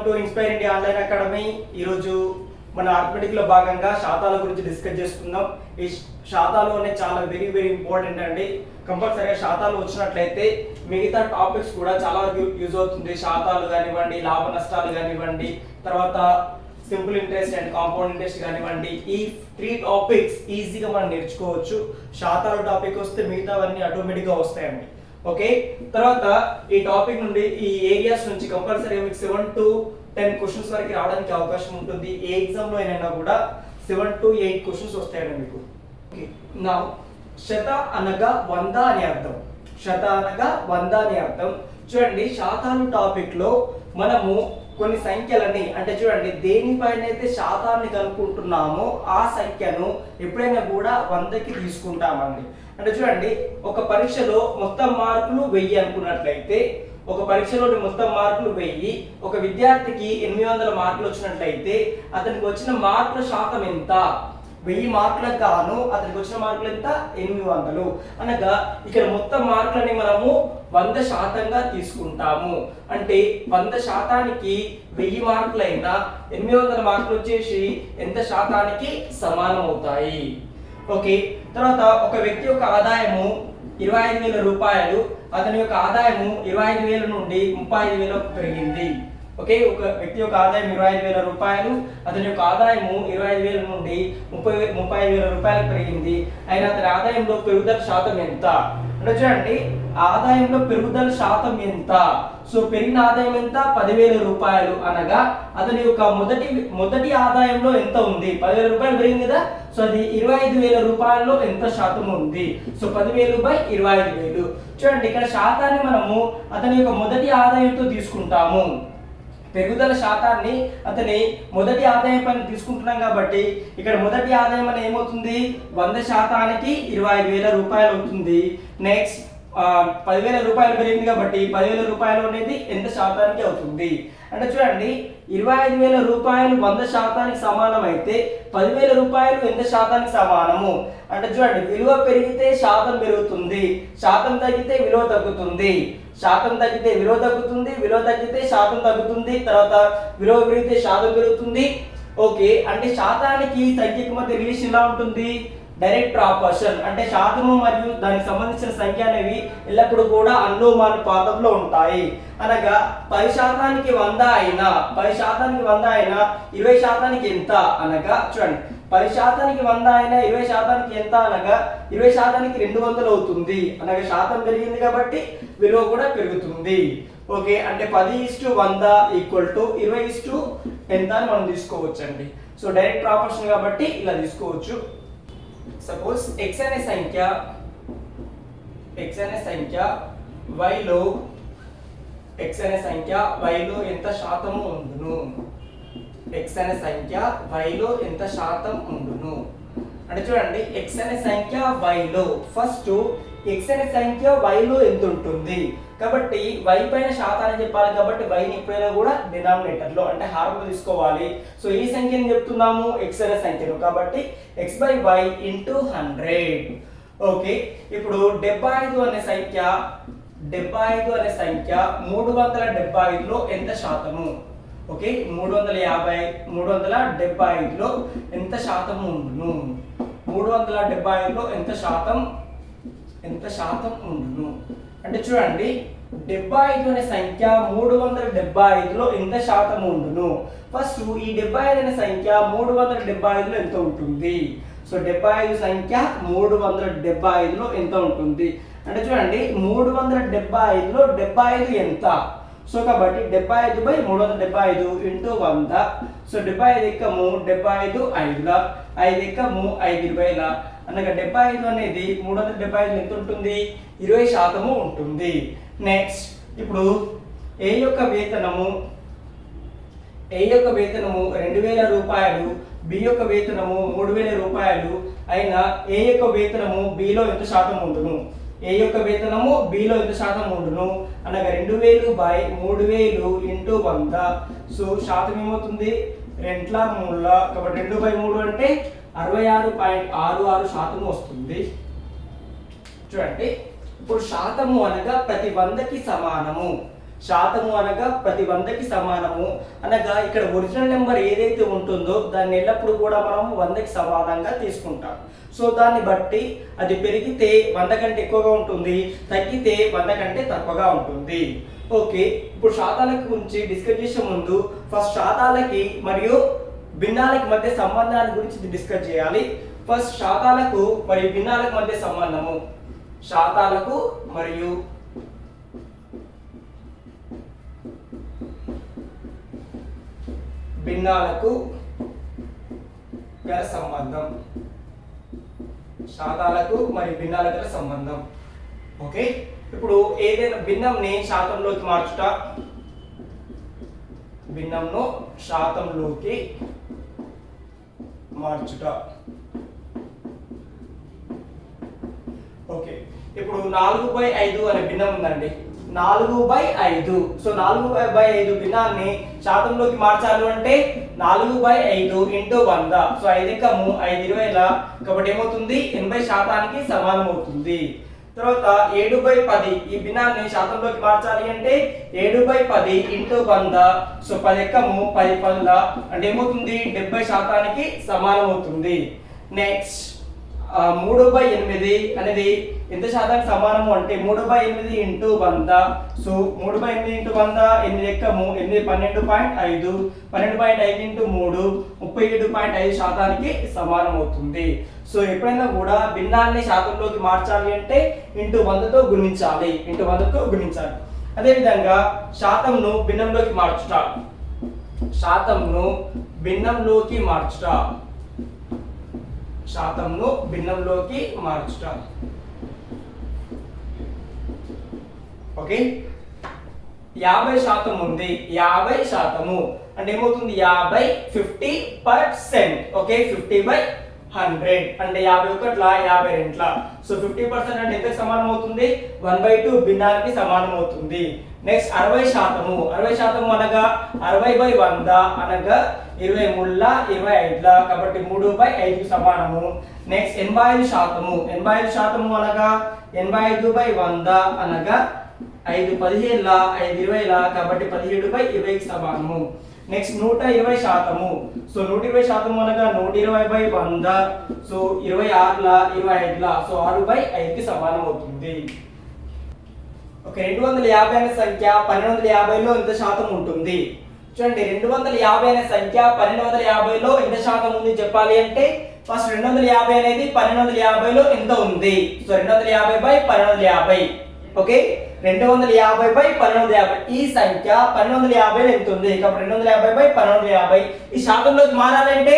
To inspire India online academy. ఈరోజు మన arithmetic లో భాగంగా శాతాల గురించి డిస్కస్ చేసుకుందాం. ఈ శాతాలు అనేది చాలా వెరీ వెరీ ఇంపార్టెంట్ అండి. కంపల్సరీగా శాతాలు వచ్చినట్లయితే మిగతా టాపిక్స్ కూడా చాలా వరకు యూజ్ అవుతుంది. శాతాలు కానివ్వండి, లాభ నష్టాలు కానివ్వండి, తర్వాత simple interest and compound interest కానివ్వండి, ఈ 3 టాపిక్స్ ఈజీగా మనం నేర్చుకోవచ్చు. శాతాలు టాపిక్ వస్తే మిగతావన్నీ ఆటోమేటిక్గా వస్తాయండి. ఓకే, తర్వాత ఈ టాపిక్ నుండి ఈ ఏరియాస్ నుంచి కంపల్సరీ మీకు 7 to 10 క్వశ్చన్స్ వరకు రావడానికి అవకాశం ఉంటుంది. ఏ ఎగ్జామ్ లో అయినా కూడా 7 to 8 క్వశ్చన్స్ వస్తాయండి మీకు. ఓకే, నా శత అనగా 100 అని అర్థం. శత అనగా 100 అని అర్థం. చూడండి, శాతాలు టాపిక్ లో మనము కొన్ని సంఖ్యలని, అంటే చూడండి, దేనిపైన అయితే శాతాన్ని కనుక్కుంటున్నామో ఆ సంఖ్యను ఎప్పుడైనా కూడా 100కి తీసుకుంటామండి. అంటే చూడండి, ఒక పరీక్షలో మొత్తం మార్కులు 1000 అనుకున్నట్లయితే, ఒక పరీక్షలోని మొత్తం మార్కులు 1000, ఒక విద్యార్థికి 800 మార్కులు వచ్చినట్లయితే అతనికి వచ్చిన మార్కుల శాతం ఎంత? 1000 మార్కులకు గాను అతనికి వచ్చిన మార్కులు ఎంత? 800. అనగా ఇక్కడ మొత్తం మార్కులని మనము 100%గా తీసుకుంటాము. అంటే 100%కి 1000 మార్కులైనా 800 మార్కులు వచ్చేసి ఎంత శాతానికి సమానం అవుతాయి. ఓకే, తర్వాత ఒక వ్యక్తి యొక్క ఆదాయము 25,000 రూపాయలు, అతని యొక్క ఆదాయము 25,000 నుండి 35,000 పెరిగింది. ఓకే, ఒక వ్యక్తి యొక్క ఆదాయం 25,000 రూపాయలు, అతని యొక్క ఆదాయము 25,000 నుండి 35,000 రూపాయలు పెరిగింది. అయినా అతని ఆదాయంలో పెరుగుదల శాతం ఎంత? అంటే చూడండి, ఆదాయంలో పెరుగుదల శాతం ఎంత? సో పెరిగిన ఆదాయం ఎంత? 10,000 రూపాయలు. అనగా అతని యొక్క మొదటి ఆదాయంలో ఎంత ఉంది? 10,000 రూపాయలు పెరిగింది కదా. సో అది 25,000 రూపాయల్లో ఎంత శాతం ఉంది? సో 10,000/25,000. చూడండి, ఇక్కడ శాతాన్ని మనము అతని యొక్క మొదటి ఆదాయంతో తీసుకుంటాము. పెరుగుదల శాతాన్ని అతని మొదటి ఆదాయం పైన తీసుకుంటున్నాం కాబట్టి ఇక్కడ మొదటి ఆదాయం అనేది ఏమవుతుంది? 100%కి 25,000 రూపాయలు అవుతుంది. నెక్స్ట్ 10,000 రూపాయలు పెరిగింది కాబట్టి 10,000 రూపాయలు అనేది ఎంత శాతానికి అవుతుంది? అంటే చూడండి, 25,000 రూపాయలు 100%కి సమానం అయితే 10,000 రూపాయలు ఎంత శాతానికి సమానము? అంటే చూడండి, విలువ పెరిగితే శాతం పెరుగుతుంది, శాతం తగ్గితే విలువ తగ్గుతుంది, శాతం తగ్గితే విలువ తగ్గుతుంది, విలువ తగ్గితే శాతం తగ్గుతుంది, తర్వాత విలువ పెరిగితే శాతం పెరుగుతుంది. ఓకే, అంటే శాతానికి సంఖ్యకి మధ్య రిలేషన్ ఎలా ఉంటుంది? డైరెక్ట్ ప్రాపోర్షన్. అంటే శాతము మరియు దానికి సంబంధించిన సంఖ్య అనేవి ఎల్లప్పుడూ కూడా అనులోమానుపాతంలో ఉంటాయి. అనగా 10%కి 100 అయినా 10%కి 100 అయినా 20%కి ఎంత? అనగా చూడండి, 10%కి 100 అయినా 20%కి ఎంత? అనగా 20%కి 200 అవుతుంది. అనగా శాతం పెరిగింది కాబట్టి విలువ కూడా పెరుగుతుంది. ఓకే, అంటే 10:100 = 20 ఎంత అని మనం తీసుకోవచ్చండి. సో డైరెక్ట్ ప్రాపోర్షన్ కాబట్టి ఇలా తీసుకోవచ్చు. సపోజ్ x అనే సంఖ్య y లో ఎంత శాతం ఉండును? x అనే సంఖ్య y లో ఎంత శాతం ఉండును? అంటే చూడండి, x అనే సంఖ్య y లో, ఫస్ట్ x అనే సంఖ్య y లో ఎంత ఉంటుంది కాబట్టి y పైన శాతాన్ని చెప్పాలి కాబట్టి y ని ఎప్పుడైనా కూడా డినామినేటర్ లో, అంటే హారంలో తీసుకోవాలి. సో ఈ సంఖ్యను చెప్తున్నాము x అనే సంఖ్యను, కాబట్టి x/y × 100. ఓకే, ఇప్పుడు 75 అనే సంఖ్య 375లో ఎంత శాతము? ఓకే, 375లో ఎంత శాతము ఉండును? 375లో ఎంత శాతం ఉండును? అంటే చూడండి, 75 అనే సంఖ్య 375లో ఎంత శాతం ఉండును? ఫస్ట్ ఈ 75 అనే సంఖ్య 375లో ఎంత ఉంటుంది? సో 75 సంఖ్య 375లో ఎంత ఉంటుంది? అంటే చూడండి, 375లో 75 ఎంత? సో కాబట్టి 75/375 × 100. సో 75 ఎక్కము 75 5ల, 5 ఎక్కము 5 20ల. అనగా 75 అనేది 375 ఎంత ఉంటుంది? 20% ఉంటుంది. నెక్స్ట్, ఇప్పుడు ఏ యొక్క వేతనము 2,000 రూపాయలు, బి యొక్క వేతనము 3,000 రూపాయలు అయినా ఏ యొక్క వేతనము బిలో ఎంత శాతం ఉండును? ఏ యొక్క వేతనము బిలో ఎంత శాతం ఉండును? అనగా 2,000/3,000 × 100. సో శాతం ఏమవుతుంది? 2/3. కాబట్టి 2/3 అంటే 66.66% వస్తుంది. చూడండి, ఇప్పుడు శాతము అనగా ప్రతి 100కి సమానము. శాతము అనగా ప్రతి 100కి సమానము అనగా ఇక్కడ ఒరిజినల్ నెంబర్ ఏదైతే ఉంటుందో దాన్ని ఎల్లప్పుడూ కూడా మనం 100కి సమానంగా తీసుకుంటాం. సో దాన్ని బట్టి అది పెరిగితే 100 కంటే ఎక్కువగా ఉంటుంది, తగ్గితే 100 కంటే తక్కువగా ఉంటుంది. ఓకే, ఇప్పుడు శాతాల గురించి డిస్కస్ చేసే ముందు ఫస్ట్ శాతాలకి మరియు భిన్నాలకు మధ్య సంబంధాల గురించి డిస్కస్ చేయాలి. ఫస్ట్ శాతాలకు మరియు భిన్నాలకు మధ్య సంబంధము. శాతాలకు మరియు భిన్నాలకు గల సంబంధం. శాతాలకు మరియు భిన్నాలకు గల సంబంధం. ఓకే, ఇప్పుడు ఏదైనా భిన్నంని శాతంలోకి మార్చుట, భిన్నంను శాతంలోకి మార్చుట. ఓకే, ఇప్పుడు 4/5 అనే భిన్నం ఉందండి. 4/5. సో 4/5 భిన్నాన్ని శాతంలోకి మార్చాలి అంటే 4/5 × 100. సో 5 × 5 20 కాబట్టి ఏమవుతుంది, 80% సమానం అవుతుంది. తర్వాత 7/10 ఈ భిన్నాన్ని శాతంలోకి మార్చాలి అంటే 7/10 × 100. సో 10 × 10 10 అంటే ఏమవుతుంది, 70% సమానం అవుతుంది. నెక్స్ట్ 3/8 అనేది ఎంత శాతానికి సమానము అంటే 3/8 × 100. సో 3/8 × 100 8 ఎక్కము 8 12.5 12.5 × 3 37.5% సమానం అవుతుంది. సో ఎప్పుడైనా కూడా భిన్నాన్ని శాతంలోకి మార్చాలి అంటే ×100తో గుణించాలి, ×100తో గుణించాలి. అదేవిధంగా శాతంను భిన్నంలోకి మార్చుట, శాతంను భిన్నంలోకి మార్చుట, శాతంను భిన్నంలోకి మార్చుట. ఓకే, 50% ఉంది. 50% అంటే ఏమవుతుంది, 50% ఓకే, 50/100 అంటే 51 సో 50% అంటే ఎంత సమానం అవుతుంది, 1/2 భిన్నానికి సమానం అవుతుంది. నెక్స్ట్ 60%. 60% అనగా 60/100 అనగా 20 3 25 కాబట్టి 3/5 సమానము. నెక్స్ట్ 85%. 85% అనగా 85/100 అనగా 5 17 5 20 కాబట్టి 17/20కి సమానము. నెక్స్ట్ 120%. సో 120% అనగా 120/100 సో 26 25 సో 6/5కి సమానం అవుతుంది. ఓకే, 250 అనే సంఖ్య 1250లో ఎంత శాతం ఉంటుంది? చూడండి, 250 అనే సంఖ్య 1250లో ఎంత శాతం ఉంది చెప్పాలి అంటే ఫస్ట్ 250 అనేది 1250లో ఎంత ఉంది. సో 250/1250. ఓకే, 250/1250 ఈ సంఖ్య 1250లో ఎంత ఉంది కాబట్టి 250/1250 ఈ శాతంలోకి మారాలంటే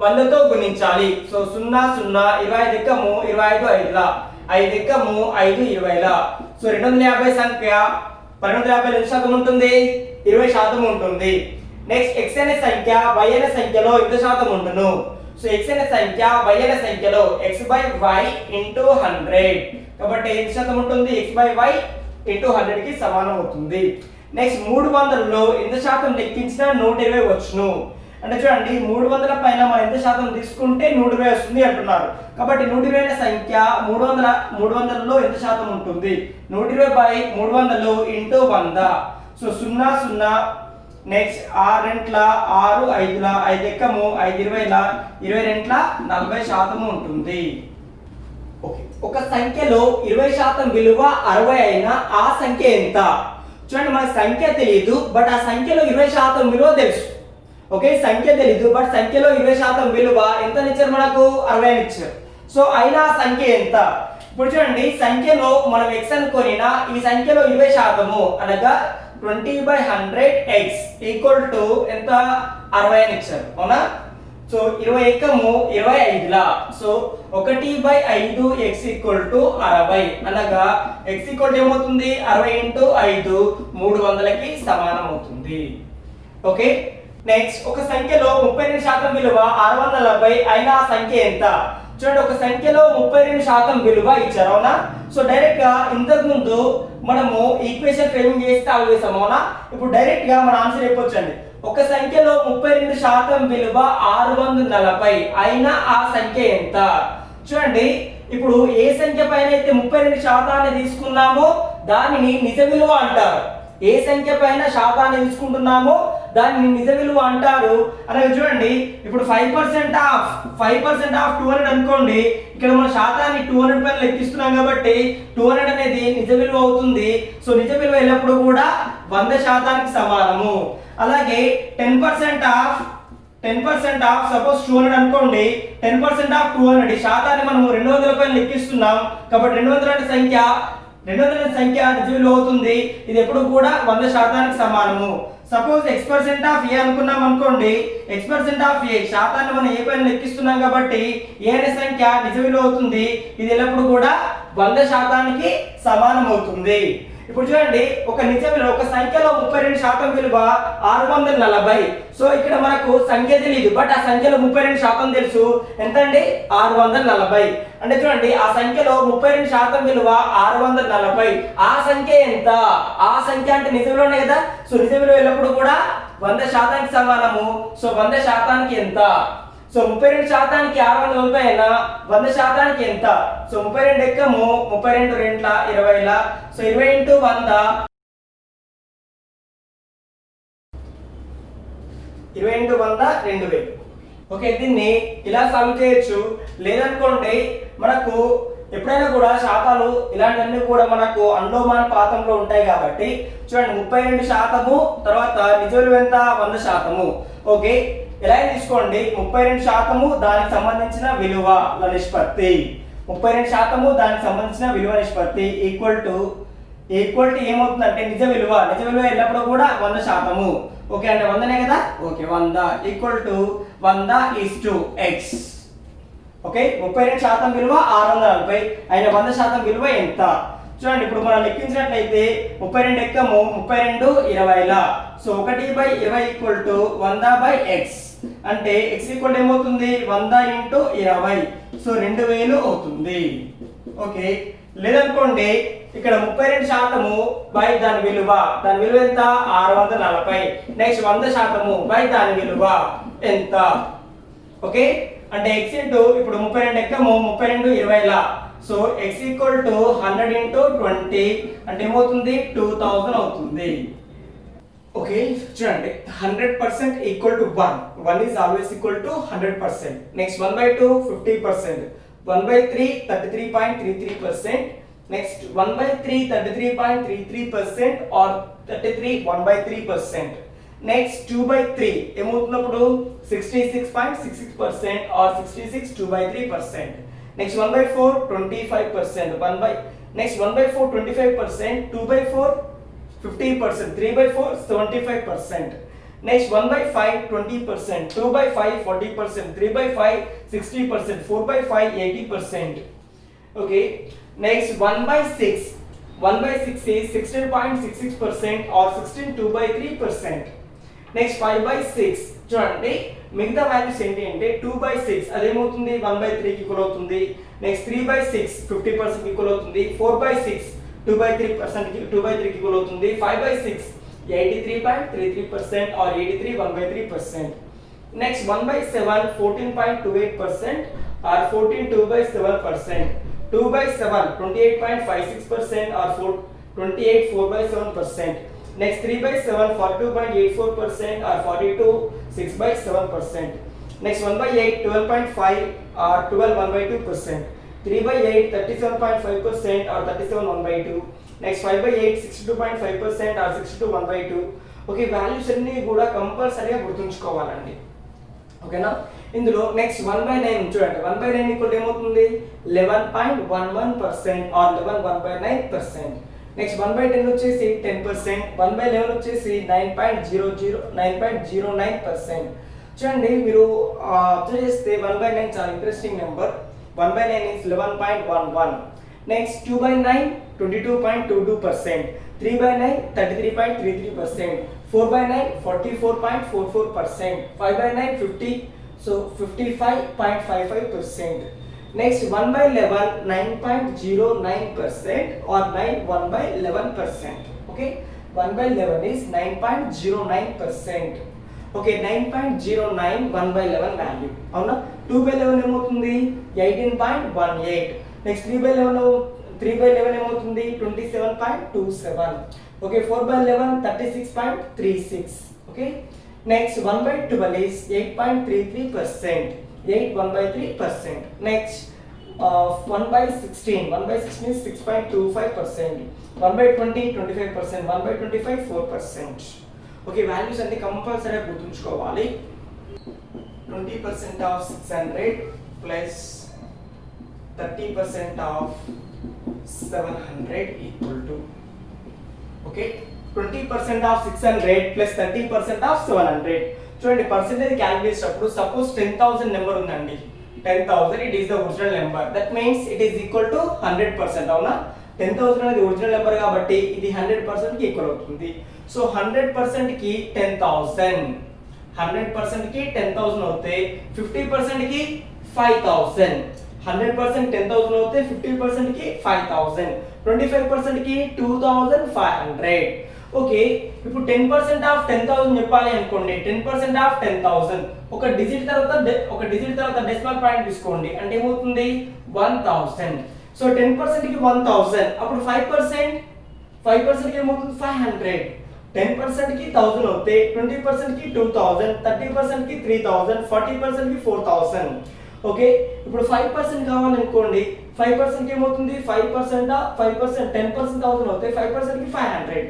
100తో గుణించాలి. సో 0 0 25 ఎక్కము 25 5 5 ఎక్కము 5 20 సో 250 సంఖ్య 1250 ఎంత శాతం ఉంటుంది, 20% ఉంటుంది. నెక్స్ట్ x అనే సంఖ్య y అనే సంఖ్యలో ఎంత శాతం ఉంటును? సో x అనే సంఖ్య y అనే సంఖ్యలో x/y × 100 కాబట్టి ఎంత శాతం ఉంటుంది, x/y × 100 కి సమానం అవుతుంది. నెక్స్ట్ 300లో ఎంత శాతం లెక్కించినా 120 వచ్చును. అంటే చూడండి 300 పైన మనం ఎంత శాతం తీసుకుంటే 120 వస్తుంది అంటున్నారు. కాబట్టి 120 అనే సంఖ్య 300లో ఎంత శాతం ఉంటుంది, 120/300 × 100 సో 0 0 నెక్స్ట్ 6 6 5 5 ఎక్కము 5 20 22 40% ఉంటుంది. ఓకే, ఒక సంఖ్యలో 20% విలువ 60 అయినా ఆ సంఖ్య ఎంత? చూడండి, మనకు సంఖ్య తెలియదు బట్ ఆ సంఖ్యలో 20% విలువ తెలుసు. ఓకే, సంఖ్య తెలీదు బట్ సంఖ్యలో 20% విలువ ఎంత ఇచ్చారు మనకు, 60 ఇచ్చారు. సో అయినా సంఖ్య ఎంత? ఇప్పుడు చూడండి, సంఖ్యలో మనం x అనుకొనినా ఈ సంఖ్యలో 20% అనగా 20/100x ఈక్వల్ టు ఎంత, 60 అని ఇచ్చారు. అవునా? So 20 ఎక్కము 25 so 1/5x equal to 60 అనగా x ఈక్వల్ ఏమవుతుంది, 60 × 5 300కి సమానం అవుతుంది. ఓకే, నెక్స్ట్ ఒక సంఖ్యలో 32% విలువ 640 అయినా ఆ సంఖ్య ఎంత? చూడండి, ఒక సంఖ్యలో 32% విలువ ఇచ్చారు. అవునా? సో డైరెక్ట్ గా ఇంతకు ముందు మనము ఈక్వేషన్ ఫ్రేమింగ్ చేసి సాల్వ్ చేసాము. అవునా? ఇప్పుడు డైరెక్ట్ గా మన ఆన్సర్ చెప్పొచ్చండి. ఒక సంఖ్యలో 32% విలువ 640 అయినా ఆ సంఖ్య ఎంత? చూడండి, ఇప్పుడు ఏ సంఖ్య పైన అయితే 32% తీసుకున్నామో దానిని నిజ విలువ అంటారు. ఏ సంఖ్య పైన శాతాన్ని తీసుకుంటున్నామో దాన్ని నిజ విలువ అంటారు. అలాగే చూడండి, ఇప్పుడు 5% ఆఫ్ 200 అనుకోండి. ఇక్కడ మన శాతాన్ని 200 పైన లెక్కిస్తున్నాం కాబట్టి 200 అనేది నిజ విలువ అవుతుంది. సో నిజ విలువ ఎల్లప్పుడూ కూడా 100% సమానము. అలాగే 10% ఆఫ్ సపోజ్ 200 అనుకోండి. 10% ఆఫ్ 200 శాతాన్ని మనం 200 పైన లెక్కిస్తున్నాం కాబట్టి 200 అనే సంఖ్య నిజ విలువ అవుతుంది. ఇది ఎప్పుడు కూడా 100% సమానము. సపోజ్ x% ఆఫ్ a అనుకున్నాం అనుకోండి. x% ఆఫ్ a శాతాన్ని మనం ఏ పైన లెక్కిస్తున్నాం కాబట్టి a అనే సంఖ్య నిజ విలువ అవుతుంది. ఇది ఎల్లప్పుడు కూడా 100% సమానం అవుతుంది. ఇప్పుడు చూడండి, ఒక సంఖ్యలో 32% విలువ 640. సో ఇక్కడ మనకు సంఖ్య తెలియదు, బట్ ఆ సంఖ్యలో 32% తెలుసు. ఎంతండి? 640. అంటే చూడండి, ఆ సంఖ్యలో 32% విలువ 640. ఆ సంఖ్య ఎంత? ఆ సంఖ్య అంటే నిజ విలువనే కదా. సో నిజ విలువ ఎల్లప్పుడు కూడా 100% సమానము. సో 100% ఎంత? సో 32% 640 అయినా 100% ఎంత? సో 32 ఎక్కము 32 రెంట్ల 20ల. సో 20 × 100 2000. ఓకే, దీన్ని ఇలా సాల్వ్ చేయొచ్చు. లేదనుకోండి, మనకు ఎప్పుడైనా కూడా శాతాలు ఇలాంటివన్నీ కూడా మనకు అనులోమానుపాతంలో ఉంటాయి కాబట్టి చూడండి, 32% తర్వాత నిజ విలువ ఎంత? 100%. ఓకే, ఎలా తీసుకోండి, 32% దానికి సంబంధించిన విలువల నిష్పత్తి. 32% దానికి సంబంధించిన విలువ నిష్పత్తి ఈక్వల్ టు ఏమవుతుందంటే నిజ విలువ ఎల్లప్పుడూ కూడా 100%. ఓకే, అంటే 100నే కదా. Okay, 100 equal to 100:x. Okay, 32% విలువ 640 అయిన 100% విలువ ఎంత? చూడండి, ఇప్పుడు మనం లెక్కించినట్లయితే 32 ఎక్కము 32 20ల. So 1/20 equal to 100/x. అంటే x ఈక్వల్ ఏమవుతుంది? 100 × 20. సో 2000 అవుతుంది. ఓకే, లేదనుకోండి, ఇక్కడ 32% బై దాని విలువ ఎంత? 640. నెక్స్ట్ 100% బై దాని విలువ ఎంత? ఓకే, అంటే x ఇప్పుడు 32 ఎక్కము 32 20ల. సో x ఈక్వల్ టు 100 × 20 అంటే ఏమవుతుంది? 2000 అవుతుంది. ఓకే, చూడండి, 100% equal to 1. 1 is always equal to 100%. Next 1/2 50%. 1/3 33.33%. Next 1/3 33.33% or 33 1/3%. Next 2/3 ఏమవుతున్నప్పుడు 66.66% or 66 2/3%. Next 1/4 25%. Next 1/4 25%. 2/4 50%. 3/4 75%. Next 1/5 20%. 2/5 40%. 3/5 60%. 4/5 80%. Okay, next 1/6 is 16.66% or 16 2/3%. Next 5/6 చూడండి, మిగతా వాల్యూస్ ఏంటి అంటే 2/6 అదేమవుతుంది? 1/3 కి ఈక్వల్ అవుతుంది. నెక్స్ట్ 3/6 50% ఈక్వల్ అవుతుంది. 4/6 2/3% కి 2/3 కి ఈక్వల్ అవుతుంది. 5/6 83.33% or 83 1/3%. Next 1/7 14.28% or 14 2/7%. 2/7 28.56% or 28 4/7%. Next 3/7 42.84% or 42 6/7%. Next 1/8 12.5 or 12 1/2%. 3/8 37.5% or 37 1/2. Next 5/8 62.5% or 62 1/2. Okay, values అన్ని కూడా కంపల్సరీగా గుర్తుంచుకోవాలండి. ఓకేనా? ఇందులో నెక్స్ట్ 1/9 చూడండి. 1/9 ఈక్వల్ ఏమవుతుంది? 11.11% or 11 1/9%. నెక్స్ట్ 1/10 వచ్చేసి 10%. 1/11 వచ్చేసి 9.09%. చూడండి, మీరు అబ్జర్వ్ చేస్తే 1/9 చాలా interesting number. 1/9 is 11.11. Next 2/9 22.22%. 3/9 33.33%. 4/9 44.44%. 5/9 50, so 55.55%. Next 1/11 9.09% or 1/11%. Okay, 1/11 is 9.09%. Okay, 9.09 1/11 value. అవునా? 2/11 ఏమవుతుంది? 18.18. నెక్స్ట్ 3/11 ఏమవుతుంది 27.27. Okay 4/11 36.36. Okay next 1/12 is 8.33%. 1/3%. Next 1/16 is 6.25%. 1/20 25%. 1/25 4%. Okay values అన్ని కంపల్సరీగా గుర్తుంచుకోవాలి. 20% of 600 plus 30% of 700 equal to, okay, 20% of 600 plus 30% of 700. చూడండి పర్సెంటేజ్ క్యాలిక్యులేట్ చేసినప్పుడు suppose 10,000 number ఉందండి, 10,000 it is the original number, that means it is equal to 100%. అవునా, 10,000 అనేది original number కాబట్టి ఇది 100% కి ఈక్వల్ అవుతుంది. సో 100% కి 10,000, 100% కి 10,000 అవుతే 50% కి 5,000. 100% 10,000 అవుతే 50% కి 5,000. 25% కి 2,500. ఓకే ఇప్పుడు 10% ఆఫ్ 10,000 చెప్పాలి అనుకోండి. 10% ఆఫ్ 10,000 ఒక డిజిట్ తర్వాత డెసిమల్ పాయింట్ తీసుకోండి, అంటే ఏమవుతుంది 1,000. సో 10% కి 1,000, అప్పుడు 5% కి ఏమవుతుంది 500. 10% కి 1,000 అవుతే 20% కి 2,000, 30% కి 3,000, 40% కి 4,000. ఓకే ఇప్పుడు 5% కావాలనుకోండి, 5% కి ఏమవుతుంది 5% 10% 1,000 అవుతే 5% కి 500.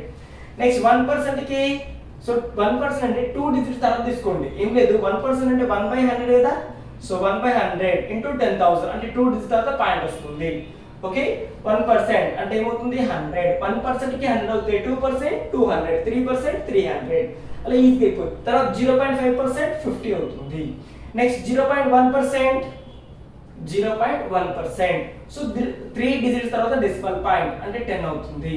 నెక్స్ట్ 1% కి, సో 1% అంటే 2 డిజిట్స్ తర్వాత తీసుకోండి, ఏం లేదు 1% అంటే 1/100 కదా. సో 1/100 ఇంటూ 10,000 అంటే 2 డిజిట్స్ తర్వాత పాయింట్ వస్తుంది. ఓకే 1% అంటే ఏమవుతుంది 100. 1% కి 100 అవుతాయి, 2% 200, 3% 300 అలా ఈజీగా అయిపోతుంది. తర్వాత 0.5% 50 అవుతుంది. నెక్స్ట్ 0.1%. సో 3 డిజిట్స్ తర్వాత డెసిమల్ పాయింట్ అంటే 10 అవుతుంది.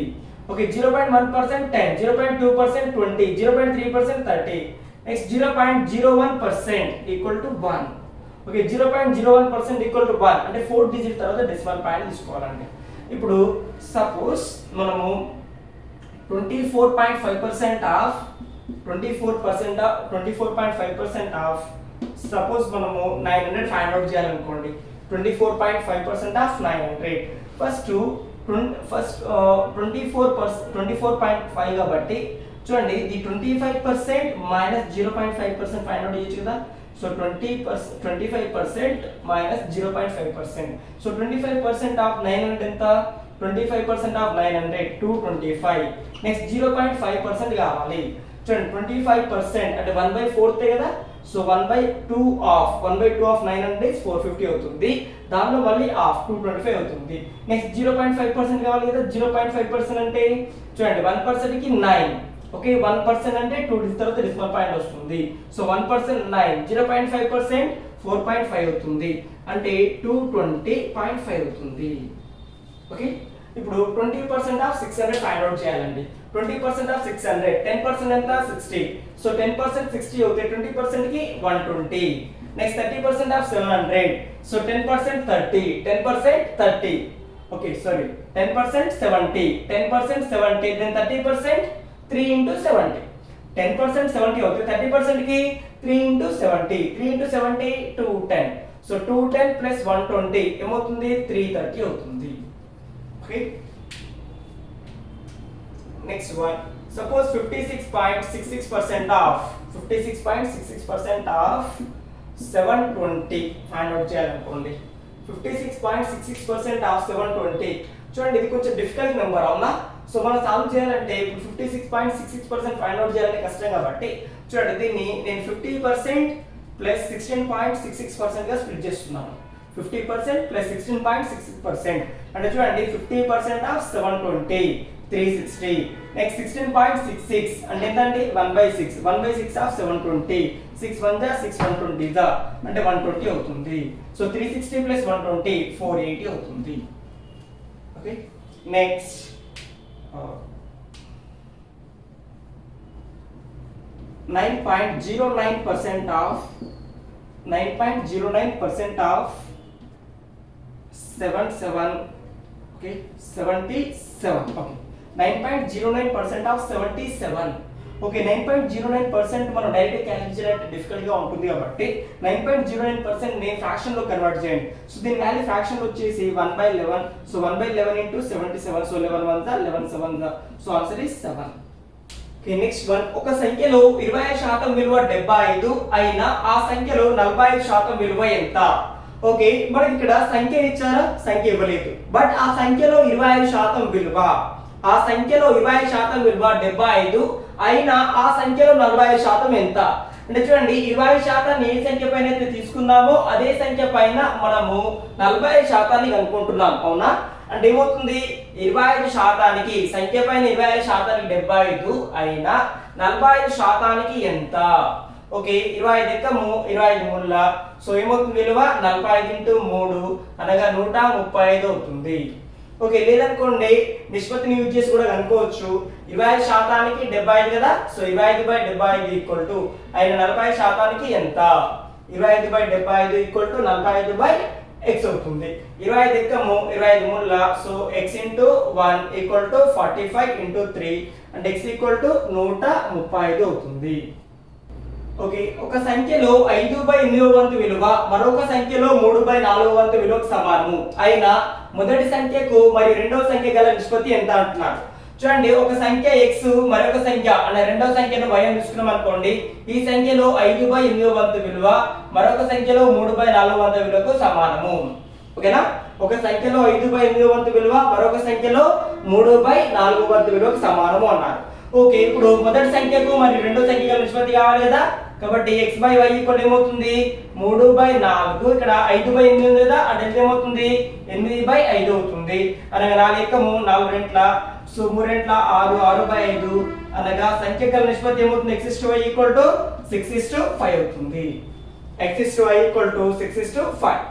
Okay 0.1% 10, 0.2% 20, 0.3% 30. Next 0.01% equal to 1. Okay 0.01% equal to 1 అంటే 4 డిజిట్ తర్వాత డెసిమల్ పాయింట్ తీసుకోవాలండి. ఇప్పుడు సపోజ్ మనము 24.5% ఆఫ్ 24.5% ఆఫ్ సపోజ్ మనము 900 ఫైండ్ అవుట్ చేయాలనుకోండి. 24.5% ఆఫ్ 900 ఫస్ట్ 24.5 కాబట్టి చూడండి ఇది 25% మైనస్ 0.5% ఫైండ్ అవుట్ చేయొచ్చు కదా. So 25% minus 0.5%. సో 25% ఆఫ్ 900 ఎంత, 25% ఆఫ్ 900 225. నెక్స్ట్ 0.5% కావాలి. చూడండి 25% అంటే 1/4 కదా. సో 1/2 ఆఫ్ 900 is 450 అవుతుంది. దానిలో మళ్ళీ ఆఫ్ 225 అవుతుంది. నెక్స్ట్ 0.5% కావాలి కదా. 0.5% అంటే చూడండి 1% కి 9. ఓకే 1% అంటే 2 డిజిట్ తర్వాత డెసిమల్ పాయింట్ వస్తుంది. సో 1% 9, 0.5% 4.5 అవుతుంది, అంటే 220.5 అవుతుంది. ఓకే ఇప్పుడు 20% ఆఫ్ 600 ఫైండ్ అవుట్ చేయాలండి. 20% ఆఫ్ 600 10% ఎంత 60. సో 10% 60 అవుతే 20% కి 120. Next 30% of 700. So 10% 30, 10% 30. Okay sorry 10% 70, 10% 70, then 30% 3 into 70. 10% 70 అవుతే 30% కి 3 into 70, 3 into 70 210. సో 210 plus 120 ఏమవుతుంది 330 అవుతుంది. Okay next one suppose 56.66% of 56.66% of 720 find out చేయాలనుకోండి. 56.66% ఆఫ్ 720 చూడండి ఇది కొంచెం డిఫికల్ట్ నెంబర్ అవునా. సో మనం సాల్వ్ చేయాలంటే ఇప్పుడు 56.66% ఫైండ్ అవుట్ చేయాలంటే కష్టం కాబట్టి చూడండి దీన్ని నేను 50% ప్లస్ 16.66% గా స్ప్లిట్ చేస్తున్నాను. 50% ప్లస్ 16.66% అంటే చూడండి 50% ఆఫ్ 720 360. నెక్స్ట్ 16.66 అంటే ఎంతండి 1/6. 1/6 ఆఫ్ 720. 6 1 జా 6 120 జా అంటే 120 అవుతుంది. సో 360 ప్లస్ 120 480 అవుతుంది. Okay next 9.09% of 9.09% of 77. Okay 77. Okay 9.09% of 77. Okay 9.09% మనం డైరెక్ట్ క్యాలిక్యులేట్ చేయడానికి డిఫికల్ట్ గా ఉంటుంది కాబట్టి 9.09% ని ఫ్రాక్షన్ లో కన్వర్ట్ చేయండి. సో దీని వాల్యూ ఫ్రాక్షన్ వచ్చేసి 1/11. So 1/11 into 77. So 11 1 11 7. So answer is 7. Okay next one, ఒక సంఖ్యలో 25% విలువ 75 అయినా ఆ సంఖ్యలో 45% విలువ ఎంత? ఓకే మనకి ఇక్కడ సంఖ్య ఇచ్చారా, సంఖ్య ఇవ్వలేదు, బట్ ఆ సంఖ్యలో 25% విలువ, ఆ సంఖ్యలో 25% విలువ 75 అయినా ఆ సంఖ్యలో 45% ఎంత? అంటే చూడండి 25% ఏ సంఖ్య పైన అయితే తీసుకున్నామో అదే సంఖ్య పైన మనము 45% కనుక్కుంటున్నాం, అవునా? అంటే ఏమవుతుంది, 25%కి సంఖ్య పైన 25%కి 75 అయినా 45%కి ఎంత? ఓకే 25 ఎక్కము 25 ముళ్ళ. సో ఏమవుతుంది విలువ 45 into 3 అనగా 135 అవుతుంది. ఓకే లేదనుకోండి నిష్పత్తిని యూజ్ చేసి కూడా కనుక్కోవచ్చు. 25%కి 75 కదా, సో 25/75 ఈక్వల్ టు అయిన 40%కి ఎంత? 25/75 ఈక్వల్ టు 45/x అవుతుంది. 25 ఎక్కము 25 ముళ్ళ. So x into 1 equal to 45 into 3 అంటే x ఈక్వల్ టు 135 అవుతుంది. ఓకే ఒక సంఖ్యలో 5/8 వంతు విలువ మరొక సంఖ్యలో 3/4 వంతు విలువకు సమానము అయినా మొదటి సంఖ్యకు మరియు రెండవ సంఖ్య గల నిష్పత్తి ఎంత అంటున్నారు. చూడండి ఒక సంఖ్య x మరొక సంఖ్య అనే రెండవ సంఖ్యను y అని తీసుకున్నాం అనుకోండి. ఈ సంఖ్యలో 5/8 వంతు విలువ మరొక సంఖ్యలో 3/4 వంతు విలువకు సమానము. ఓకేనా, ఒక సంఖ్యలో 5/8 వంతు విలువ మరొక సంఖ్యలో 3/4 వంతు విలువకు సమానము అన్నారు. ఓకే ఇప్పుడు మొదటి సంఖ్యకు మరియు రెండో సంఖ్య గల నిష్పత్తి కావాలి కదా, కాబట్టి x/y ఈక్వల్ ఏమవుతుంది 3/4. ఇక్కడ 5/8 ఉంది కదా, అంటే ఏమవుతుంది 8/5 అవుతుంది. అనగా 4 ఎక్కము 4 రెంట్ల. సో 3 రెంట్ల 6 6/5 అనగా సంఖ్య గల నిష్పత్తి ఏమవుతుంది x/y ఈక్వల్ టు 6:5 అవుతుంది. x/y equal to 6:5.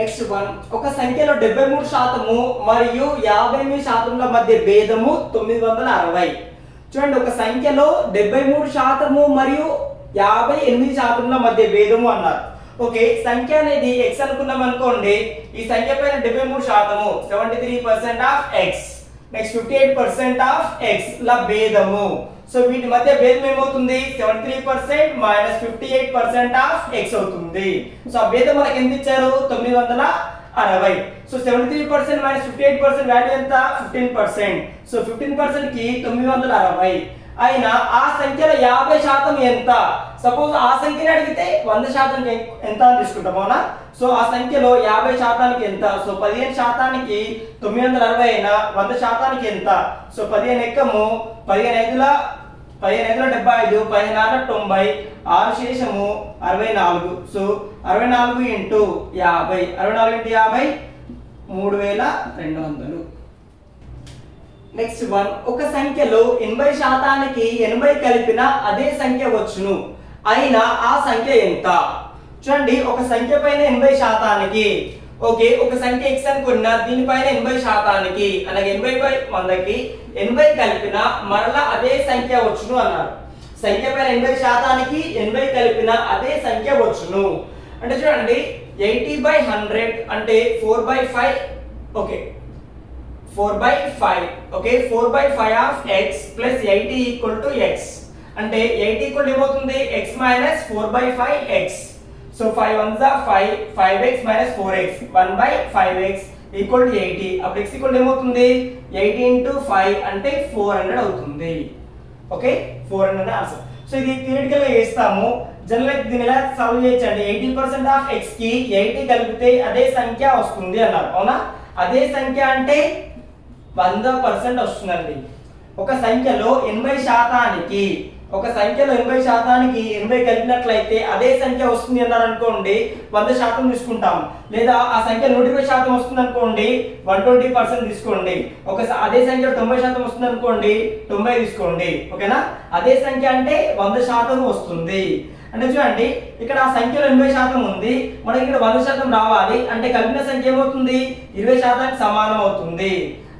Next one, ఒక సంఖ్యలో 73% మరియు 58% మధ్య భేదము 960. చూడండి ఒక సంఖ్యలో 73% మరియు 58% మధ్య భేదము అన్నారు. ఓకే సంఖ్య అనేది x అనుకున్నాం అనుకోండి. ఈ సంఖ్య పైన 73% 73% of x next 58% of x ల భేదము. సో వీటి మధ్య భేదం ఏమవుతుంది 73% మైనస్ 58% ఆఫ్ x అవుతుంది. సో ఆ భేదం మనకి ఎంత ఇచ్చారు 960. సో 73% మైనస్ 58% వాల్యూ ఎంత 15%. సో 15% కి 960 అయినా ఆ సంఖ్యలో 50% ఎంత? సపోజ్ ఆ సంఖ్యని అడిగితే 100% ఎంత అని తీసుకుంటాం, అవునా? సో ఆ సంఖ్యలో 50% ఎంత? సో 15%కి 960 అయినా 100% ఎంత? సో 15 ఎక్కము 15 5 75 15 90 6 శేషము 64. So 64 into 50 64 into 50 3200. Next one, ఒక సంఖ్యలో 80%కి 80 కలిపిన అదే సంఖ్య వచ్చును అయినా ఆ సంఖ్య ఎంత? చూడండి ఒక సంఖ్య పైన 80%కి ఓకే ఒక సంఖ్య x అనుకున్నా దీనిపైన 80%కి అనగా 80/100కి 80 కలిపిన మరలా అదే సంఖ్య వచ్చును అన్నారు. సంఖ్య పైన 80%కి 80 కలిపిన అదే సంఖ్య వచ్చును అంటే చూడండి 80/100 అంటే 4/5. Okay 4/5. Okay 4/5 of x plus 80 equal to x అంటే 80 ఈక్వల్ ఏమవుతుంది x minus 4/5x. So 5 1s are 5 5x minus 4x 1/5x equal to 80. అప్పుడు x ఈక్వల్ ఏమవుతుంది 80 into 5 అంటే 400 అవుతుంది. Okay 400 answer. సో ఇది థియరిటికల్ గా చేస్తాము. జనరల్ దీన్ని ఎలా సాల్వ్ చేయొచ్చండి 80% ఆఫ్ x కి 80 కలిపితే అదే సంఖ్య వస్తుంది అన్నారు, అవునా? అదే సంఖ్య అంటే 100% వస్తుందండి. ఒక సంఖ్యలో 80%కి 80 కలిపినట్లయితే అదే సంఖ్య వస్తుంది అన్నారు అనుకోండి 100% తీసుకుంటాం. లేదా ఆ సంఖ్య 120% వస్తుంది అనుకోండి 120% తీసుకోండి. అదే సంఖ్య 90% వస్తుంది అనుకోండి 90 తీసుకోండి. ఓకేనా, అదే సంఖ్య అంటే 100% వస్తుంది. అంటే చూడండి ఇక్కడ ఆ సంఖ్యలో 80% ఉంది, మనకి ఇక్కడ 100% రావాలి అంటే కలిపిన సంఖ్య ఏమవుతుంది 20%కి సమానం అవుతుంది.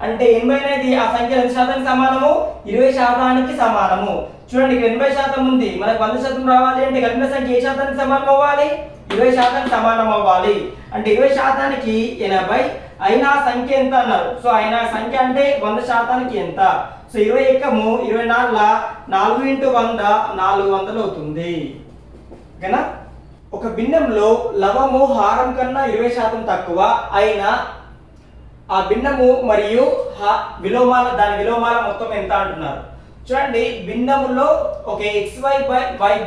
అంటే 80 అనేది ఆ సంఖ్య 2% సమానము 20%కి సమానము. చూడండి ఇక్కడ 80% ఉంది, మనకు 100% రావాలి అంటే కలిపిన సంఖ్య ఏ శాతానికి సమానం అవ్వాలి 20%కి సమానం అవ్వాలి. అంటే 20%కి 80 అయినా సంఖ్య ఎంత అన్నారు. సో అయినా సంఖ్య అంటే 100%కి ఎంత? సో 20 ఏకము 24 4 × 100 400 అవుతుంది. ఓకేనా? ఒక భిన్నంలో లవము హారం కన్నా 20% తక్కువ అయినా ఆ భిన్నము మరియు విలోమాల దాని విలోమాల మొత్తం ఎంత అంటున్నారు. చూడండి, భిన్నములో ఒక xy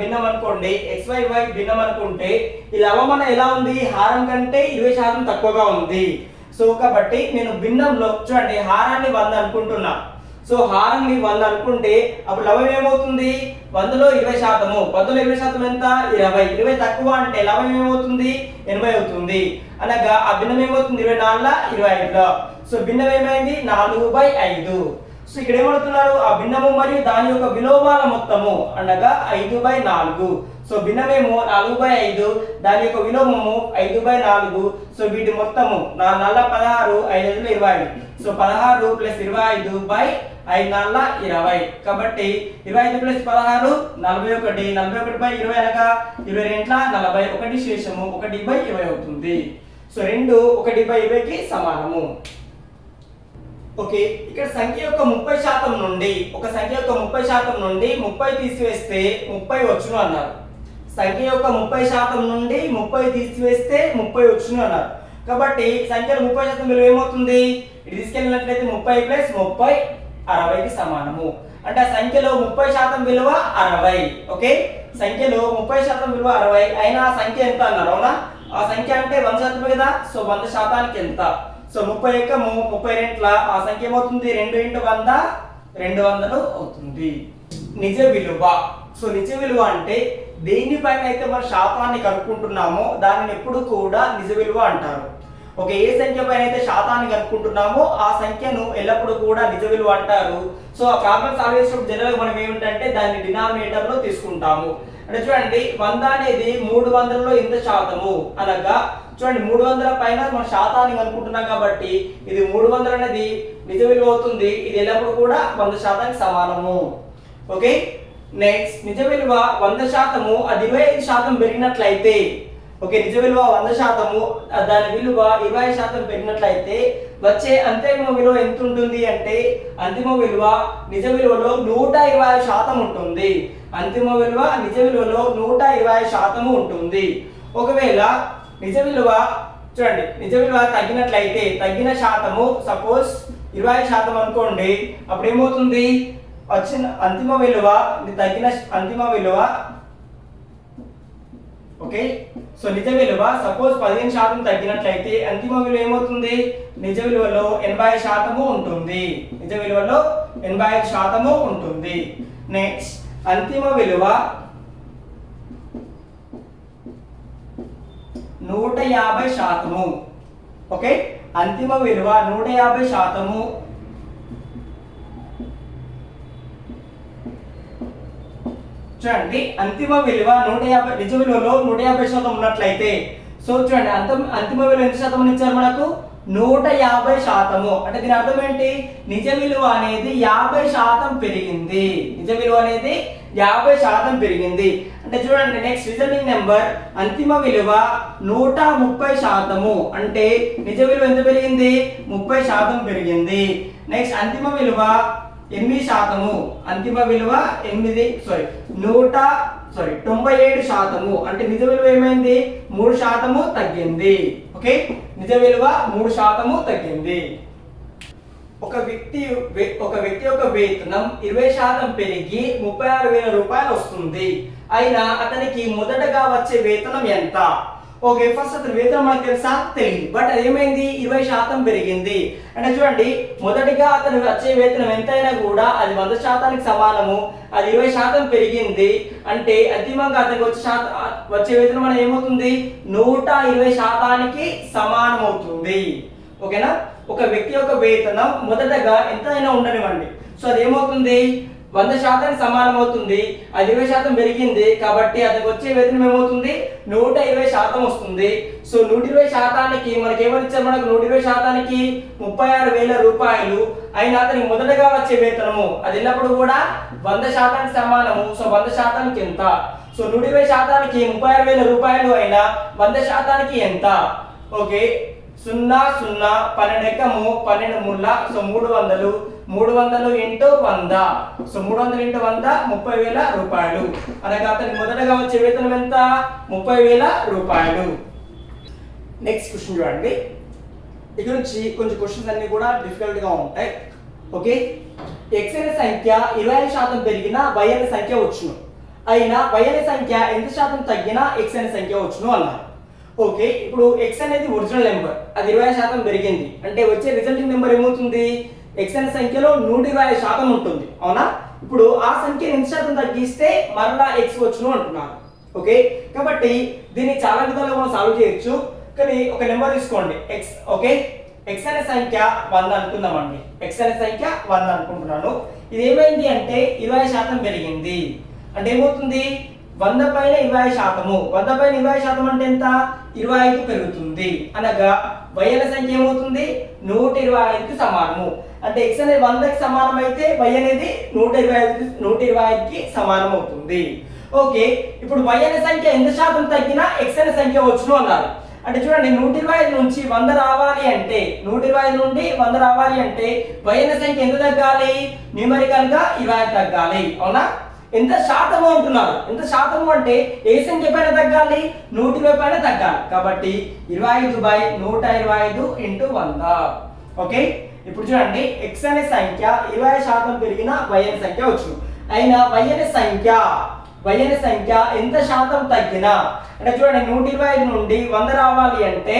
భిన్నం అనుకోండి, xy భిన్నం అనుకుంటే ఈ లవమన ఎలా ఉంది, హారం కంటే 20% తక్కువగా ఉంది. సో కాబట్టి నేను భిన్నంలో చూడండి హారాన్ని 100 అనుకుంటున్నా. సో హారాన్ని 100 అనుకుంటే అప్పుడు లవం ఏమవుతుంది, 100లో 20%, 100లో 20% ఎంత, 20 తక్కువ అంటే లవం ఏమవుతుంది, 80 అవుతుంది. అనగా ఆ భిన్నం ఏమవుతుంది, 24 25. సో భిన్నం ఏమైంది, 4/5. సో ఇక్కడ ఏమడుతున్నారు, ఆ భిన్నము మరియు దాని యొక్క విలోమాల మొత్తము అనగా 5/4. సో భిన్నమేమో 4/5, దాని యొక్క విలోమము 5/4. సో వీటి మొత్తము 4 16, 5 25. సో 16 + 25/5 20. కాబట్టి 25 + 16 41, 41/20 అనగా 22 40, 1 శేషము 1/20 అవుతుంది. సో 2 1/20కి సమానము. ఓకే, ఇక్కడ సంఖ్య యొక్క 30% నుండి ఒక సంఖ్య యొక్క 30% నుండి 30 తీసివేస్తే 30 వచ్చును అన్నారు. సంఖ్య యొక్క 30% నుండి 30 తీసివేస్తే 30 వచ్చును అన్నారు. కాబట్టి సంఖ్యలో 30% విలువ ఏమవుతుంది, ఇది తీసుకెళ్ళినట్లయితే 30 + 30 60కి సమానము. అంటే ఆ సంఖ్యలో 30% విలువ 60. ఓకే, సంఖ్యలో 30% విలువ 60 అయినా ఆ సంఖ్య ఎంత అన్నారు. అవునా, ఆ సంఖ్య అంటే 100% కదా. సో 100%కి ఎంత, సో 30 ఏకము 32, ఆ సంఖ్య ఏమవుతుంది, 2 × 100 200 అవుతుంది. నిజ విలువ. సో నిజ విలువ అంటే దేనిపైన అయితే మనం శాతాన్ని కనుక్కుంటున్నామో దానిని ఎప్పుడు కూడా నిజ విలువ అంటారు. ఓకే, ఏ సంఖ్య పైన అయితే శాతాన్ని కనుక్కుంటున్నామో ఆ సంఖ్యను ఎల్లప్పుడూ కూడా నిజ విలువ అంటారు. సో ఆ ప్రాబ్లమ్ సాల్వ్ చేసినప్పుడు జనరల్గా మనం ఏమిటంటే దాన్ని డినామినేటర్ లో తీసుకుంటాము. అంటే చూడండి 100 అనేది 300లో ఎంత శాతము అనగా చూడండి 300 పైన మనం శాతాన్ని కనుక్కుంటున్నాం కాబట్టి ఇది 300 అనేది నిజ విలువ అవుతుంది. ఇది ఎల్లప్పుడూ కూడా 100%కి సమానము. ఓకే, నెక్స్ట్ నిజ విలువ 100%, అది 25% పెరిగినట్లయితే, ఓకే నిజ విలువ 100%, దాని విలువ 20% పెరిగినట్లయితే వచ్చే అంతిమ విలువ ఎంత ఉంటుంది అంటే అంతిమ విలువ నిజ విలువలో 120% ఉంటుంది. అంతిమ విలువ నిజ విలువలో 120% ఉంటుంది. ఒకవేళ నిజ విలువ చూడండి నిజ విలువ తగ్గినట్లయితే, తగ్గిన శాతము సపోజ్ 20% అనుకోండి, అప్పుడు ఏమవుతుంది, వచ్చిన అంతిమ విలువ తగ్గిన అంతిమ విలువ. ఓకే, సో నిజ విలువ సపోజ్ 15% తగ్గినట్లయితే అంతిమ విలువ ఏమవుతుంది, నిజ విలువలో 80% ఉంటుంది. నిజ విలువలో 85% ఉంటుంది. నెక్స్ట్ అంతిమ విలువ 150%. ఓకే, అంతిమ విలువ 150%. చూడండి అంతిమ విలువ 150, నిజ విలువలో 150% ఉన్నట్లయితే, సో చూడండి అంతిమ విలువ ఎంత శాతం ఇచ్చారు మనకు, 150%. అంటే దీని అర్థం ఏంటి, నిజ విలువ అనేది 50% పెరిగింది. నిజ విలువ అనేది 50% పెరిగింది. అంటే చూడండి నెక్స్ట్ రిజల్టింగ్ నెంబర్ అంతిమ విలువ 130%. అంటే నిజ విలువ ఎంత పెరిగింది, 30% పెరిగింది. నెక్స్ట్ అంతిమ విలువ 8%. అంతిమ విలువ 97%. అంటే నిజ విలువ ఏమైంది, 3% తగ్గింది. ఓకే, నిజ విలువ 3% తగ్గింది. ఒక వ్యక్తి యొక్క వేతనం 20% పెరిగి 36,000 రూపాయలు వస్తుంది. అయినా అతనికి మొదటగా వచ్చే వేతనం ఎంత. ఓకే, ఫస్ట్ అతని వేతనం మనకు తెలుసా, తెలియదు. బట్ అది ఏమైంది, 20% పెరిగింది. అంటే చూడండి మొదటిగా అతను వచ్చే వేతనం ఎంతైనా కూడా అది 100%కి సమానము. అది 20% పెరిగింది అంటే అంతిమంగా అతనికి వచ్చే వేతనం అనేది ఏమవుతుంది, 120%కి సమానం అవుతుంది. ఓకేనా, ఒక వ్యక్తి యొక్క వేతనం మొదటగా ఎంతైనా ఉండనివ్వండి, సో అది ఏమవుతుంది, 100%కి సమానం అవుతుంది. అది 20% పెరిగింది కాబట్టి అతనికి వచ్చే వేతనం ఏమవుతుంది, 120% వస్తుంది. సో 120%కి మనకి ఏమని ఇచ్చారు, మనకు 120%కి 36,000 రూపాయలు. అయినా అతనికి మొదటగా వచ్చే వేతనము అది ఎల్లప్పుడు కూడా 100%కి సమానము. సో 100%కి ఎంత, సో 120%కి 36,000 రూపాయలు అయినా 100%కి ఎంత. ఓకే, 0 0 12 ఎక్కము 12 మూల సో 300 300 ఇంటూ 100 సో 300 ఇంటూ 100 30,000 రూపాయలు అనగా అతనికి మొదటగా వచ్చే వేతనం ఎంత 30,000 రూపాయలు. నెక్స్ట్ క్వశ్చన్ చూడండి. ఇక్కడ నుంచి కొంచెం క్వశ్చన్స్ అన్ని కూడా డిఫికల్ట్ గా ఉంటాయి. ఓకే, x అనే సంఖ్య 25% పెరిగినా y అనే సంఖ్య వచ్చును, అయినా y అనే సంఖ్య ఎంత శాతం తగ్గినా x అనే సంఖ్య వచ్చును అన్నారు. ఓకే, ఇప్పుడు x అనేది ఒరిజినల్ నెంబర్, అది 20% పెరిగింది అంటే వచ్చే రిజల్టింగ్ నెంబర్ ఏమవుతుంది, x అనే సంఖ్యలో 120% ఉంటుంది అవునా. ఇప్పుడు ఆ సంఖ్య ఎంత శాతం తగ్గిస్తే మరలా x వచ్చును అంటున్నారు. ఓకే, కాబట్టి దీన్ని చాలా విధాలుగా మనం సాల్వ్ చేయొచ్చు. కానీ ఒక నెంబర్ తీసుకోండి x. ఓకే, x అనే సంఖ్య 100 అనుకుందామండి. x అనే సంఖ్య 100 అనుకుంటున్నాను. ఇది ఏమైంది అంటే 20% పెరిగింది అంటే ఏమవుతుంది 100 పైన 20%, 100 పైన 20% అంటే ఎంత 25 పెరుగుతుంది అనగా y అనే సంఖ్య ఏమవుతుంది 125కి సమానము. అంటే x అనేది 100కి సమానం అయితే y అనేది 125కి సమానం అవుతుంది. ఓకే, ఇప్పుడు y అనే సంఖ్య ఎంత శాతం తగ్గినా x అనే సంఖ్య వచ్చును అన్నారు. అంటే చూడండి 125 నుంచి 100 రావాలి అంటే 125 నుండి 100 రావాలి అంటే y అనే సంఖ్య ఎంత తగ్గాలి, న్యూమరికల్ గా 20 తగ్గాలి అవునా. ఎంత శాతము అంటున్నారు, ఎంత శాతము అంటే ఏ సంఖ్య పైన తగ్గాలి 120 పైన తగ్గాలి. కాబట్టి 25/125 ఇంటూ 100. ఓకే, ఇప్పుడు చూడండి x అనే సంఖ్య 20% పెరిగిన y అనే సంఖ్య వచ్చును, అయినా y అనే సంఖ్య ఎంత శాతం తగ్గినా అంటే చూడండి 125 నుండి 100 రావాలి అంటే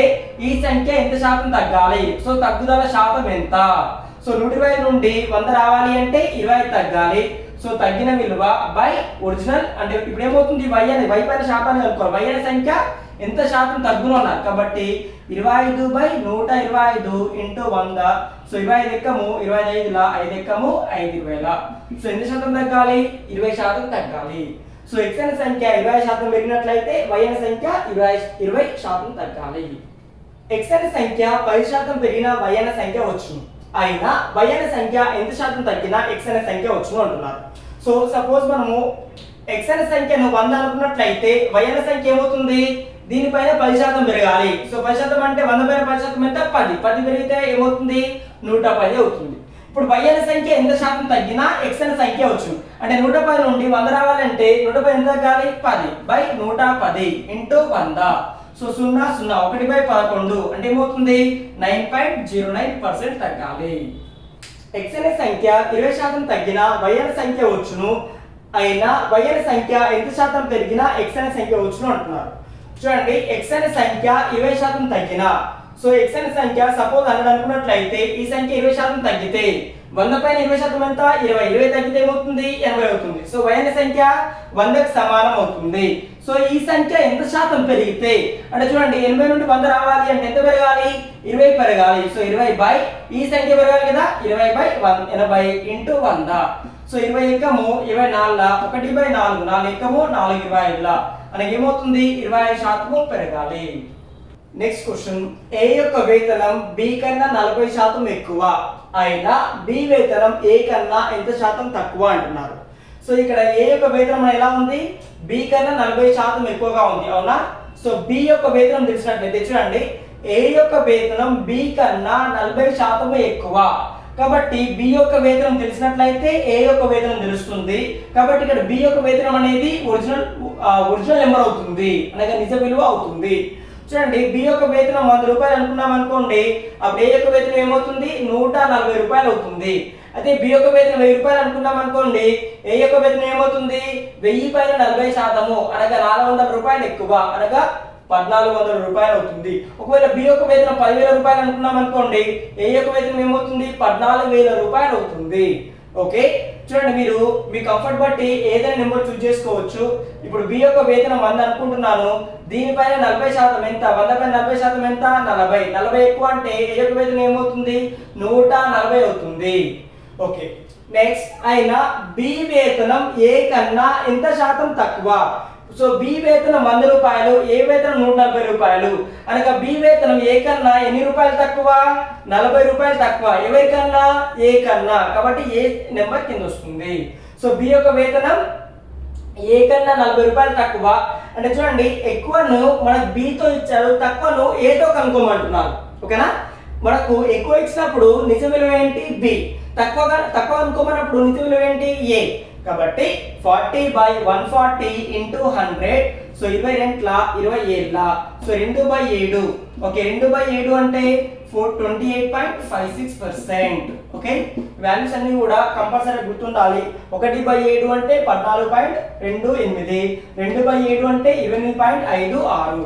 ఈ సంఖ్య ఎంత శాతం తగ్గాలి. సో తగ్గుదల శాతం ఎంత, సో 125 నుండి 100 రావాలి అంటే 20 తగ్గాలి. సో తగ్గిన విలువ బై ఒరిజినల్ అంటే ఇప్పుడు ఏమవుతుంది y పైన శాతాన్ని కనుక్కోవాలి, y అనే సంఖ్య ఎంత శాతం తగ్గును అన్నారు. కాబట్టి 25/125 ఇంటూ 100. సో 25 ఎక్కము 25 5 ఎక్కము 5,000. సో ఎంత శాతం తగ్గాలి 20% తగ్గాలి. సో x అనే సంఖ్య 20% పెరిగినట్లయితే y అనే సంఖ్య 20% తగ్గాలి. x అనే సంఖ్య 10% పెరిగిన y అనే సంఖ్య వచ్చును, అయినా y అనే సంఖ్య ఎంత శాతం తగ్గినా x అనే సంఖ్య వచ్చును అంటున్నారు. సో సపోజ్ మనము x అనే సంఖ్యను 100 అనుకున్నట్లయితే y అనే సంఖ్య ఏమవుతుంది దీనిపైన 10% పెరగాలి. సో 10% అంటే 100 పైన 10% ఎంత 10 పెరిగితే ఏమవుతుంది 110 అవుతుంది. ఇప్పుడు y అనే సంఖ్య ఎంత శాతం తగ్గినా x అనే సంఖ్య వచ్చును, అంటే 110 నుండి 100 రావాలంటే 110 ఎంత తగ్గాలి 10/110 ఇంటూ 100. సో 0 0 1/11 అంటే ఏమవుతుంది 9.09% తగ్గాలి. x అనే సంఖ్య 20% తగ్గినా y అనే సంఖ్య వచ్చును, అయినా y అనే సంఖ్య ఎంత శాతం పెరిగినా x అనే సంఖ్య వచ్చును అంటున్నారు. చూడండి x అనే సంఖ్య 20% తగ్గినా, సో x అనే సంఖ్య సపోజ్ 100 అనుకున్నట్లయితే ఈ సంఖ్య 20% తగ్గితే 100 పైన 20% ఎంత 20 తగ్గితే ఏమవుతుంది 80 అవుతుంది. సో y అనే సంఖ్య 100కి సమానం అవుతుంది. సో ఈ సంఖ్య ఎంత శాతం పెరిగితే అంటే చూడండి 80 నుండి 100 రావాలి అంటే ఎంత పెరగాలి 20 పెరగాలి. సో 20 ఈ సంఖ్య పెరగాలి కదా 20/80 ఇంటూ 100. సో 20 ఎక్కము 24 1/4 4 ఎక్కము 4/25 అనగా ఏమవుతుంది 25% పెరగాలి. నెక్స్ట్ క్వశ్చన్, ఏ యొక్క వేతనం బి కన్నా 40% ఎక్కువ, అయినా బి వేతనం ఏ కన్నా ఎంత శాతం తక్కువ అంటున్నారు. సో ఇక్కడ ఏ యొక్క వేతనం ఎలా ఉంది బి కన్నా 40% ఎక్కువగా ఉంది అవునా. సో బి యొక్క వేతనం తెలిసినట్లయితే చూడండి ఏ యొక్క వేతనం బి కన్నా 40% ఎక్కువ, కాబట్టి బి యొక్క వేతనం తెలిసినట్లయితే ఏ యొక్క వేతనం తెలుస్తుంది. కాబట్టి ఇక్కడ బి యొక్క వేతనం అనేది ఒరిజినల్ నెంబర్ అవుతుంది అనగా నిజ విలువ అవుతుంది. చూడండి బి యొక్క వేతనం 100 రూపాయలు అనుకున్నాం అనుకోండి, అప్పుడు ఏ యొక్క వేతనం ఏమవుతుంది 140 రూపాయలు అవుతుంది. అదే బి యొక్క వేతనం 1000 రూపాయలు అనుకున్నాం అనుకోండి, ఏ యొక్క వేతనం ఏమవుతుంది 1000 పైన 40% అనగా 400 రూపాయలు ఎక్కువ అనగా 1400 రూపాయలు అవుతుంది. ఒకవేళ బి యొక్క వేతనం 10,000 రూపాయలు అనుకున్నాం అనుకోండి, ఏ యొక్క వేతనం ఏమవుతుంది 14,000 రూపాయలు అవుతుంది. ఓకే, చూడండి మీరు మీ కంఫర్ట్ బట్టి ఏదైనా నెంబర్ చూస్ చేసుకోవచ్చు. ఇప్పుడు బి యొక్క వేతనం 100 అనుకుంటున్నాను, దీనిపైన 40% ఎంత 100 పైన 40% ఎంత 40 ఎక్కువ అంటే ఏ యొక్క వేతనం ఏమవుతుంది 140 అవుతుంది. ఓకే, నెక్స్ట్ అయినా బి వేతనం ఏ కన్నా ఎంత శాతం తక్కువ. సో బి వేతనం 100 రూపాయలు, ఏ వేతనం 140 రూపాయలు అనగా బి వేతనం ఏ కన్నా ఎన్ని రూపాయలు తక్కువ 40 రూపాయలు తక్కువ. ఎవరికన్నా ఏ కన్నా, కాబట్టి ఏ నెంబర్ కింద వస్తుంది. సో బి యొక్క వేతనం ఏ కన్నా 40 రూపాయలు తక్కువ అంటే చూడండి ఎక్కువను మనకు బితో ఇచ్చారు, తక్కువను ఏతో కనుక్కోమంటున్నారు. ఓకేనా. మనకు ఎక్కువ ఇచ్చినప్పుడు నిజ విలువ ఏంటి బి, తక్కువ అనుకోమన్నప్పుడు నిజ విలువ ఏంటి ఏ. కాబట్టి 40/140 ఇంటూ 100. So 20 so 2/7. ఓకే 2/7 అంటే 28.56%. ఓకే వాల్యూస్ అన్ని కూడా కంపల్సరీ గుర్తుండాలి. 1/7 అంటే 14.28, 2/7 అంటే 28.56.